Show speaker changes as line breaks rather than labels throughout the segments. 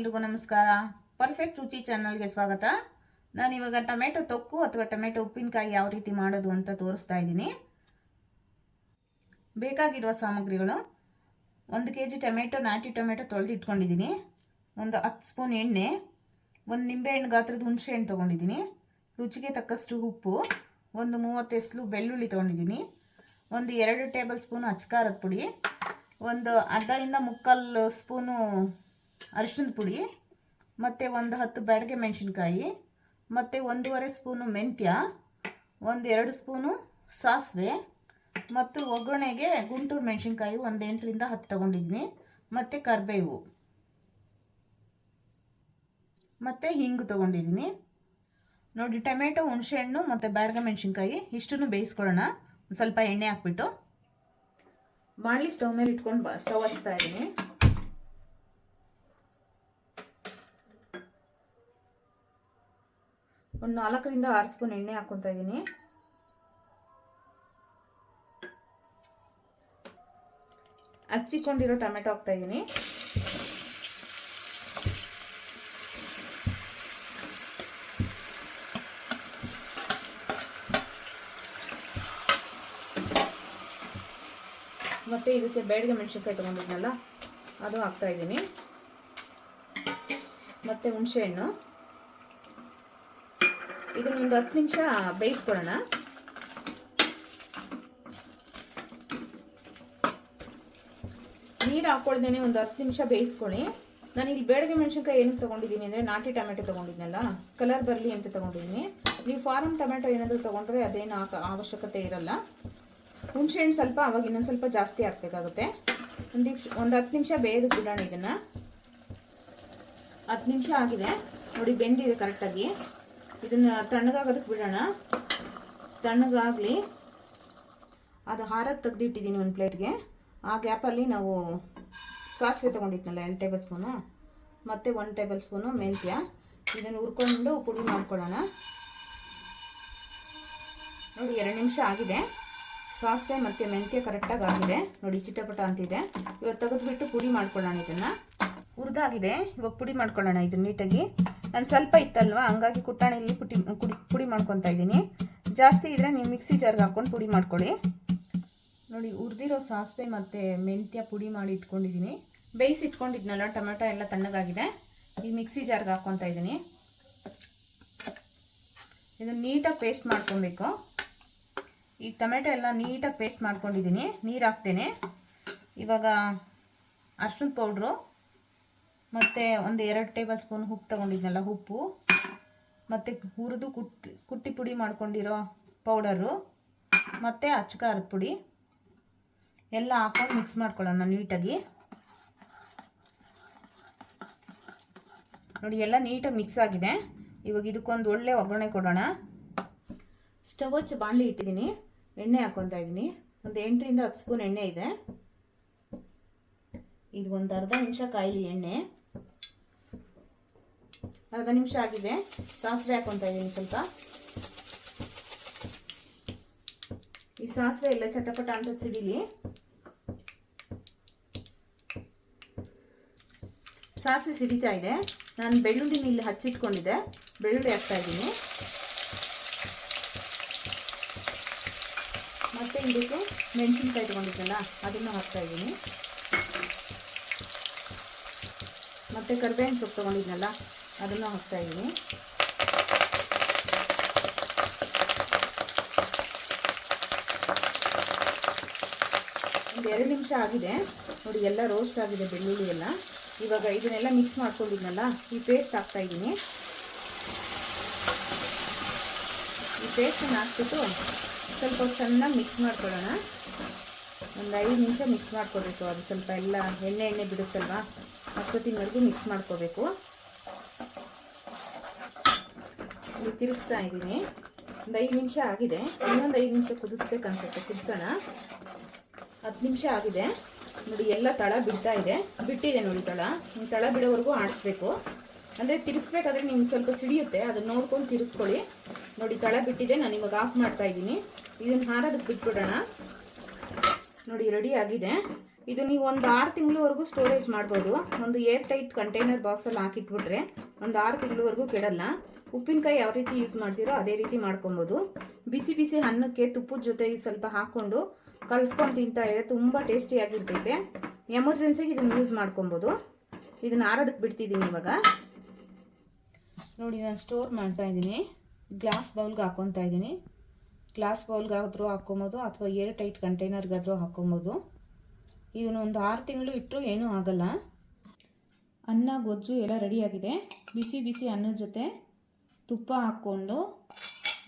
ಎಲ್ರಿಗೂ ನಮಸ್ಕಾರ. ಪರ್ಫೆಕ್ಟ್ ರುಚಿ ಚಾನಲ್ಗೆ ಸ್ವಾಗತ. ನಾನು ಇವಾಗ ಟೊಮೆಟೊ ತೊಕ್ಕು ಅಥವಾ ಟೊಮೆಟೊ ಉಪ್ಪಿನಕಾಯಿ ಯಾವ ರೀತಿ ಮಾಡೋದು ಅಂತ ತೋರಿಸ್ತಾ ಇದ್ದೀನಿ. ಬೇಕಾಗಿರುವ ಸಾಮಗ್ರಿಗಳು: 1 kg ಟೊಮೆಟೊ, ನಾಟಿ ಟೊಮೆಟೊ ತೊಳೆದು ಇಟ್ಕೊಂಡಿದ್ದೀನಿ. ಒಂದು 10 ಸ್ಪೂನ್ ಎಣ್ಣೆ, ಒಂದು ನಿಂಬೆಹಣ್ಣು ಗಾತ್ರದ ಹುಣಸೆ ಹಣ್ಣು ತೊಗೊಂಡಿದ್ದೀನಿ, ರುಚಿಗೆ ತಕ್ಕಷ್ಟು ಉಪ್ಪು, ಒಂದು 30 ಎಸಳು ಬೆಳ್ಳುಳ್ಳಿ ತೊಗೊಂಡಿದ್ದೀನಿ, ಒಂದು 2 ಟೇಬಲ್ ಸ್ಪೂನ್ ಅಚ್ಚಕಾರದ ಪುಡಿ, ಒಂದು ಅರ್ಧದಿಂದ 3/4 ಸ್ಪೂನು ಅರಿಶಿಣದ ಪುಡಿ, ಮತ್ತು ಒಂದು 10 ಬ್ಯಾಡಗೆ ಮೆಣಸಿನ್ಕಾಯಿ, ಮತ್ತು 1.5 ಸ್ಪೂನು ಮೆಂತ್ಯ, ಒಂದು 2 ಸ್ಪೂನು ಸಾಸಿವೆ, ಮತ್ತು ಒಗ್ಗರಣೆಗೆ ಗುಂಟೂರು ಮೆಣಸಿನ್ಕಾಯಿ ಒಂದು 8ರಿಂದ 10 ತೊಗೊಂಡಿದ್ದೀನಿ, ಮತ್ತು ಕರಿಬೇವು ಮತ್ತು ಹಿಂಗು ತೊಗೊಂಡಿದ್ದೀನಿ. ನೋಡಿ, ಟೊಮೆಟೊ, ಹುಣಸೆಹಣ್ಣು ಮತ್ತು ಬ್ಯಾಡಗೆ ಮೆಣಸಿನ್ಕಾಯಿ ಇಷ್ಟನ್ನು ಬೇಯಿಸ್ಕೊಳ್ಳೋಣ. ಸ್ವಲ್ಪ ಎಣ್ಣೆ ಹಾಕ್ಬಿಟ್ಟು ಬಾಣಲಿ ಸ್ಟವ್ ಮೇಲೆ ಇಟ್ಕೊಂಡು ಸ್ಟವ್ ಹಚ್ತಾ ಇದ್ದೀನಿ. ಒಂದು 4ರಿಂದ 6 ಸ್ಪೂನ್ ಎಣ್ಣೆ ಹಾಕ್ಕೊತಾ ಇದ್ದೀನಿ. ಹಚ್ಚಿಕೊಂಡಿರೋ ಟೊಮೆಟೊ ಹಾಕ್ತಾ ಇದ್ದೀನಿ. ಮತ್ತು ಇದಕ್ಕೆ ಬ್ಯಾಡಗೆ ಮೆಣಸಿನ್ಕಾಯಿ ತೊಗೊಂಡಿದ್ನಲ್ಲ ಅದು ಹಾಕ್ತಾ ಇದ್ದೀನಿ. ಮತ್ತು ಹುಣಸೆಹಣ್ಣು, ಇದನ್ನು ಒಂದು 10 ನಿಮಿಷ ಬೇಯಿಸ್ಕೊಳ್ಳೋಣ. ನೀರು ಹಾಕ್ಕೊಳ್ದೇನೆ ಒಂದು 10 ನಿಮಿಷ ಬೇಯಿಸ್ಕೊಳ್ಳಿ. ನಾನು ಇಲ್ಲಿ ಬ್ಯಾಡಗೆ ಮೆಣಸಿನ್ಕಾಯಿ ಏನಕ್ಕೆ ತೊಗೊಂಡಿದ್ದೀನಿ ಅಂದರೆ, ನಾಟಿ ಟೊಮೆಟೊ ತೊಗೊಂಡಿದ್ನಲ್ಲ, ಕಲರ್ ಬರಲಿ ಅಂತ ತೊಗೊಂಡಿದ್ದೀನಿ. ನೀವು ಫಾರಮ್ ಟೊಮೆಟೊ ಏನಾದರೂ ತೊಗೊಂಡ್ರೆ ಅದೇನು ಅವಶ್ಯಕತೆ ಇರಲ್ಲ. ಹುಣಸೆಹಣ್ಣು ಸ್ವಲ್ಪ ಅವಾಗ ಇನ್ನೊಂದು ಸ್ವಲ್ಪ ಜಾಸ್ತಿ ಹಾಕಬೇಕಾಗುತ್ತೆ. ಒಂದು 10 ನಿಮಿಷ ಬೇಯೋದಕ್ಕೆ ಬಿಡೋಣ. ಇದನ್ನು 10 ನಿಮಿಷ ಆಗಿದೆ ನೋಡಿ, ಬೆಂದಿದೆ ಕರೆಕ್ಟಾಗಿ. ಇದನ್ನು ತಣ್ಣಗಾಗೋದಕ್ಕೆ ಬಿಡೋಣ. ತಣ್ಣಗಾಗಲಿ. ಅದು ಹಾರಕ್ಕೆ ತೆಗೆದಿಟ್ಟಿದ್ದೀನಿ ಒಂದು ಪ್ಲೇಟ್ಗೆ. ಆ ಗ್ಯಾಪಲ್ಲಿ ನಾವು ಸಾಸಿವೆ ತೊಗೊಂಡಿದ್ನಲ್ಲ 2 ಟೇಬಲ್ ಸ್ಪೂನು, ಮತ್ತು 1 ಟೇಬಲ್ ಸ್ಪೂನು ಮೆಂತ್ಯ, ಇದನ್ನು ಹುರ್ಕೊಂಡು ಪುಡಿ ಮಾಡ್ಕೊಳ್ಳೋಣ. ನೋಡಿ, 2 ನಿಮಿಷ ಆಗಿದೆ. ಸಾಸಿವೆ ಮತ್ತು ಮೆಂತ್ಯ ಕರೆಕ್ಟಾಗಿ ಆಗಿದೆ ನೋಡಿ, ಚಿಟಪಟ ಅಂತಿದೆ. ಇವಾಗ ತೆಗೆದುಬಿಟ್ಟು ಪುಡಿ ಮಾಡ್ಕೊಳ್ಳೋಣ. ಇದನ್ನು ಹುರಿದಾಗಿದೆ, ಇವಾಗ ಪುಡಿ ಮಾಡ್ಕೊಳ್ಳೋಣ ಇದನ್ನು ನೀಟಾಗಿ. ನಾನು ಸ್ವಲ್ಪ ಇತ್ತಲ್ವ, ಹಂಗಾಗಿ ಕುಟ್ಟಾಣಿಯಲ್ಲಿ ಪುಡಿ ಮಾಡ್ಕೊತಾ ಇದ್ದೀನಿ. ಜಾಸ್ತಿ ಇದ್ದರೆ ನೀವು ಮಿಕ್ಸಿ ಜಾರ್ಗೆ ಹಾಕ್ಕೊಂಡು ಪುಡಿ ಮಾಡ್ಕೊಳ್ಳಿ. ನೋಡಿ, ಹುರಿದಿರೋ ಸಾಸಿವೆ ಮತ್ತು ಮೆಂತ್ಯ ಪುಡಿ ಮಾಡಿ ಇಟ್ಕೊಂಡಿದ್ದೀನಿ. ಬೇಯಿಸಿ ಇಟ್ಕೊಂಡಿದ್ನಲ್ಲ ಟೊಮೆಟೊ ಎಲ್ಲ ತಣ್ಣಗಾಗಿದೆ. ಈಗ ಮಿಕ್ಸಿ ಜಾರ್ಗೆ ಹಾಕ್ಕೊತಾ ಇದ್ದೀನಿ. ಇದನ್ನು ನೀಟಾಗಿ ಪೇಸ್ಟ್ ಮಾಡ್ಕೊಬೇಕು. ಈ ಟೊಮೆಟೊ ಎಲ್ಲ ನೀಟಾಗಿ ಪೇಸ್ಟ್ ಮಾಡ್ಕೊಂಡಿದ್ದೀನಿ, ನೀರು ಹಾಕ್ತೇನೆ. ಇವಾಗ ಅರಿಶಿಣದ ಪೌಡ್ರು, ಮತ್ತು ಒಂದು 2 ಟೇಬಲ್ ಸ್ಪೂನ್ ಉಪ್ಪು ತೊಗೊಂಡಿದ್ನಲ್ಲ ಉಪ್ಪು, ಮತ್ತು ಹುರಿದು ಕುಟ್ಟಿ ಪುಡಿ ಮಾಡ್ಕೊಂಡಿರೋ ಪೌಡರು, ಮತ್ತು ಅಚ್ಚಕಾರದ ಪುಡಿ ಎಲ್ಲ ಹಾಕೊಂಡು ಮಿಕ್ಸ್ ಮಾಡ್ಕೊಳ್ಳೋಣ ನೀಟಾಗಿ. ನೋಡಿ, ಎಲ್ಲ ನೀಟಾಗಿ ಮಿಕ್ಸ್ ಆಗಿದೆ. ಇವಾಗ ಇದಕ್ಕೊಂದು ಒಳ್ಳೆ ಒಗ್ಗರಣೆ ಕೊಡೋಣ. ಸ್ಟವ್ ಹಚ್ಚಿ ಬಾಣಲಿ ಇಟ್ಟಿದ್ದೀನಿ, ಎಣ್ಣೆ ಹಾಕ್ಕೊತಾ ಇದ್ದೀನಿ. ಒಂದು 8ರಿಂದ 10 ಸ್ಪೂನ್ ಎಣ್ಣೆ ಇದೆ. ಇದು ಒಂದು ಅರ್ಧ ನಿಮಿಷ ಕಾಯಿಲಿ ಎಣ್ಣೆ. ಅರ್ಧ ನಿಮಿಷ ಆಗಿದೆ. ಸಾಸಿವೆ ಹಾಕ್ಕೊತಾ ಇದ್ದೀನಿ ಸ್ವಲ್ಪ. ಈ ಸಾಸಿವೆ ಎಲ್ಲ ಚಟಪಟ ಅಂತ ಸಿಡಿಲಿ. ಸಾಸಿವೆ ಸಿಡಿತಾ ಇದೆ. ನಾನು ಬೆಳ್ಳುಳ್ಳಿ ಇಲ್ಲಿ ಹಚ್ಚಿಟ್ಕೊಂಡಿದ್ದೆ, ಬೆಳ್ಳುಳ್ಳಿ ಹಾಕ್ತಾ ಇದ್ದೀನಿ. ಮತ್ತು ಇದಕ್ಕೆ ಮೆಣಸಿನ್ಕಾಯಿ ತೊಗೊಂಡಿದ್ದಲ್ಲ ಅದನ್ನು ಹಾಕ್ತಾ ಇದ್ದೀನಿ. ಮತ್ತು ಕರಿಬೇವಿನ ಸೊಪ್ಪು ತೊಗೊಂಡಿದ್ನಲ್ಲ ಅದನ್ನು ಹಾಕ್ತಾ ಇದ್ದೀನಿ. ಒಂದು 2 ನಿಮಿಷ ಆಗಿದೆ ನೋಡಿ, ಎಲ್ಲ ರೋಸ್ಟ್ ಆಗಿದೆ ಬೆಳ್ಳುಳ್ಳಿ ಎಲ್ಲ. ಇವಾಗ ಇದನ್ನೆಲ್ಲ ಮಿಕ್ಸ್ ಮಾಡ್ಕೊಂಡಿದ್ನಲ್ಲ, ಈ ಪೇಸ್ಟ್ ಹಾಕ್ತಾ ಇದ್ದೀನಿ. ಈ ಪೇಸ್ಟನ್ನು ಹಾಕ್ಬಿಟ್ಟು ಸ್ವಲ್ಪ ಚೆನ್ನಾಗಿ ಮಿಕ್ಸ್ ಮಾಡ್ಕೊಳ್ಳೋಣ. ಒಂದು 5 ನಿಮಿಷ ಮಿಕ್ಸ್ ಮಾಡ್ಕೋಬೇಕು. ಅದು ಸ್ವಲ್ಪ ಎಲ್ಲ ಎಣ್ಣೆ ಬಿಡುತ್ತಲ್ವ, ಅಷ್ಟೊತ್ತಿನವರೆಗೂ ಮಿಕ್ಸ್ ಮಾಡ್ಕೋಬೇಕು. ಇಲ್ಲಿ ತಿರುಗಿಸ್ತಾ ಇದ್ದೀನಿ. ಒಂದು 5 ನಿಮಿಷ ಆಗಿದೆ. ಇನ್ನೊಂದು 5 ನಿಮಿಷ ಕುದಿಸ್ಬೇಕು ಅನ್ಸುತ್ತೆ, ಕುದಿಸೋಣ. 10 ನಿಮಿಷ ಆಗಿದೆ ನೋಡಿ, ಎಲ್ಲ ತಳ ಬಿಟ್ಟಿದೆ ನೋಡಿ. ತಳ ಬಿಡೋವರೆಗೂ ಆಡಿಸ್ಬೇಕು. ಅಂದರೆ ತಿರುಗಿಸ್ಬೇಕಾದ್ರೆ ನಿಮ್ಗೆ ಸ್ವಲ್ಪ ಸಿಡಿಯುತ್ತೆ, ಅದನ್ನು ನೋಡ್ಕೊಂಡು ತಿರುಗಿಸ್ಕೊಳ್ಳಿ. ನೋಡಿ, ತಳ ಬಿಟ್ಟಿದೆ. ನಾನು ಇವಾಗ ಆಫ್ ಮಾಡ್ತಾ ಇದ್ದೀನಿ. ಇದನ್ನು ಹಾರೋದಕ್ಕೆ ಬಿಟ್ಬಿಡೋಣ. ನೋಡಿ, ರೆಡಿ ಆಗಿದೆ. ಇದು ನೀವು ಒಂದು 6 ತಿಂಗಳವರೆಗೂ ಸ್ಟೋರೇಜ್ ಮಾಡ್ಬೋದು. ಒಂದು ಏರ್ ಟೈಟ್ ಕಂಟೈನರ್ ಬಾಕ್ಸಲ್ಲಿ ಹಾಕಿಟ್ಬಿಟ್ರೆ ಒಂದು 6 ತಿಂಗಳವರೆಗೂ ಕೆಡಲ್ಲ. ಉಪ್ಪಿನಕಾಯಿ ಯಾವ ರೀತಿ ಯೂಸ್ ಮಾಡ್ತೀರೋ ಅದೇ ರೀತಿ ಮಾಡ್ಕೊಬೋದು. ಬಿಸಿ ಬಿಸಿ ಅನ್ನಕ್ಕೆ ತುಪ್ಪದ ಜೊತೆ ಸ್ವಲ್ಪ ಹಾಕ್ಕೊಂಡು ಕಲಿಸ್ಕೊಂಡು ತಿಂತಾ ಇದ್ರೆ ತುಂಬ ಟೇಸ್ಟಿಯಾಗಿರ್ತೈತೆ. ಎಮರ್ಜೆನ್ಸಿಗೆ ಇದನ್ನು ಯೂಸ್ ಮಾಡ್ಕೊಬೋದು. ಇದನ್ನು ಆರೋದಕ್ಕೆ ಬಿಡ್ತಿದ್ದೀನಿ ಇವಾಗ. ನೋಡಿ, ನಾನು ಸ್ಟೋರ್ ಮಾಡ್ತಾ ಇದ್ದೀನಿ. ಗ್ಲಾಸ್ ಬೌಲ್ಗೆ ಹಾಕ್ಕೊತಾ ಇದ್ದೀನಿ. ಗ್ಲಾಸ್ ಬೌಲ್ಗಾದ್ರೂ ಹಾಕ್ಕೊಬೋದು ಅಥವಾ ಏರ್ ಟೈಟ್ ಕಂಟೈನರ್ಗಾದ್ರೂ ಹಾಕ್ಕೊಬೋದು. ಇದನ್ನು ಒಂದು 6 ತಿಂಗಳು ಇಟ್ಟರು ಏನೂ ಆಗಲ್ಲ. ಅನ್ನ ಗೊಜ್ಜು ಎಲ್ಲ ರೆಡಿಯಾಗಿದೆ. ಬಿಸಿ ಬಿಸಿ ಅನ್ನದ ಜೊತೆ ತುಪ್ಪ ಹಾಕ್ಕೊಂಡು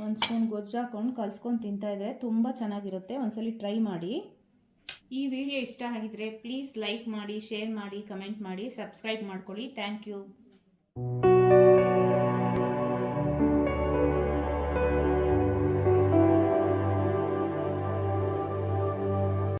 ಒಂದು ಸ್ಪೂನ್ ಗೊಜ್ಜು ಹಾಕ್ಕೊಂಡು ಕಲಿಸ್ಕೊಂಡು ತಿಂತಾಯಿದ್ರೆ ತುಂಬ ಚೆನ್ನಾಗಿರುತ್ತೆ. ಒಂದ್ಸಲಿ ಟ್ರೈ ಮಾಡಿ. ಈ ವಿಡಿಯೋ ಇಷ್ಟ ಆಗಿದ್ರೆ ಪ್ಲೀಸ್ ಲೈಕ್ ಮಾಡಿ, ಶೇರ್ ಮಾಡಿ, ಕಮೆಂಟ್ ಮಾಡಿ, ಸಬ್ಸ್ಕ್ರೈಬ್ ಮಾಡ್ಕೊಳ್ಳಿ. Thank you.